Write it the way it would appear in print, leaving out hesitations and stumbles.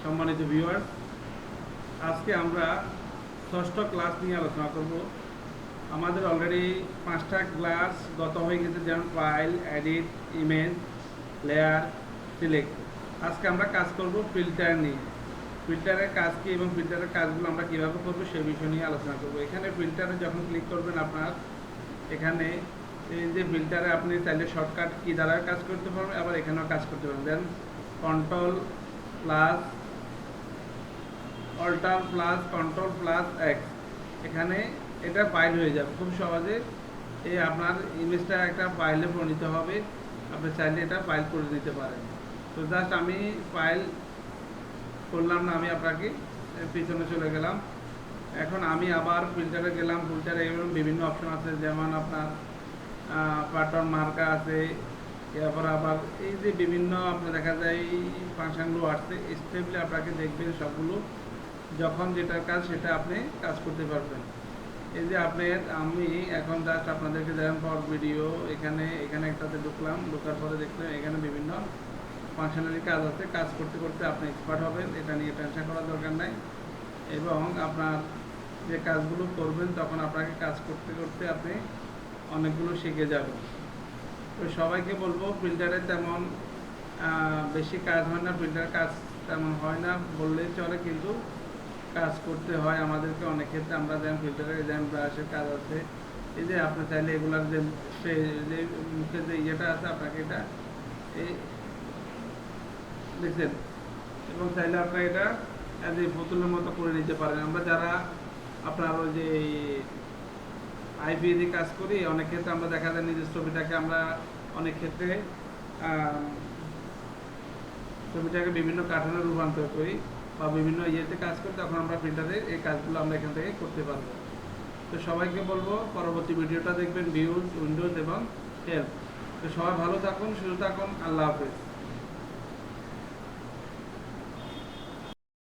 সম্মানিত ভিউয়ার্স, আজকে আমরা ষষ্ঠ ক্লাস নিয়ে আলোচনা করব। আমাদের অলরেডি 5টা ক্লাস গত হয়ে গেছে, যেমন file, edit, image, layer, select. আজকে আমরা কাজ করব ফিল্টার নিয়ে। ফিল্টারের কাজ কী এবং ফিল্টারের কাজগুলো আমরা কীভাবে করবো সেই বিষয় নিয়ে আলোচনা করব। এখানে ফিল্টারে যখন ক্লিক করবেন, আপনার এখানে এই যে ফিল্টারে আপনি চাইলে শর্টকাট কি দ্বারা কাজ করতে পারবেন, আবার এখানেও কাজ করতে পারবেন। Then control plus alter plus control plus X, এখানে এটা ফাইল হয়ে যাবে খুব সহজে। এই আপনার ইমেজটা একটা ফাইলে পরিণত হবে, আপনি চাইলে এটা ফাইল করে দিতে পারেন। তো জাস্ট আমি ফাইল করলাম না, আমি আপনাকে পিছনে চলে গেলাম। এখন আমি আবার ফিল্টারে গেলাম। ফিল্টারে এরকম বিভিন্ন অপশন আছে, যেমন আপনার প্যাটার্ন মার্কা আছে, এরপর আবার এই যে বিভিন্ন আপনার দেখা যায় এই ফাংশনগুলো আসছে, স্টেপলি আপনাকে দেখবেন সবগুলো, যখন যেটার কাজ সেটা আপনি কাজ করতে পারবেন। এই যে আমি এখন জাস্ট আপনাদেরকে যেমন ফর ভিডিও, এখানে একটাতে ঢুকলাম, ঢোকার পরে দেখলাম এখানে বিভিন্ন ফাংশনালি কাজ আছে। কাজ করতে করতে আপনি এক্সপার্ট হবেন, এটা নিয়ে টেনশন করার দরকার নাই। এবং আপনার যে কাজগুলো করবেন তখন আপনাকে কাজ করতে করতে আপনি অনেকগুলো শিখে যাবেন। তো সবাইকে বলবো, ফিল্টারে তেমন বেশি কাজ হয় না, ফিল্টারের কাজ তেমন হয় না বললেই চলে, কিন্তু কাজ করতে হয় আমাদেরকে অনেক ক্ষেত্রে। আমরা যেমন ফিল্টারের যেমন ব্রাশের কাজ আছে, এই যে আপনি চাইলে এগুলার যে মুখে যে ইয়েটা আছে, আপনাকে এটা এই দেখছেন, এবং চাইলে আপনার এটা অ্যাজ এ বোতলের মতো করে নিতে পারেন। আমরা যারা আপনার ওই যে আইপি দিয়ে কাজ করি, অনেক ক্ষেত্রে আমরা দেখা যায় নিজের ছবিটাকে আমরা অনেক ক্ষেত্রে ছবিটাকে বিভিন্ন কাঠামোয় রূপান্তর করি বা বিভিন্ন ইয়েতে কাজ করি, তখন আমরা প্রিন্টারে এই কাজগুলো আমরা এখান থেকে করতে পারবো। তো সবাইকে বলবো পরবর্তী ভিডিওটা দেখবেন, ভিউজ, উইন্ডোজ এবং হেল্প। তো সবাই ভালো থাকুন, সুস্থ থাকুন, আল্লাহ হাফেজ।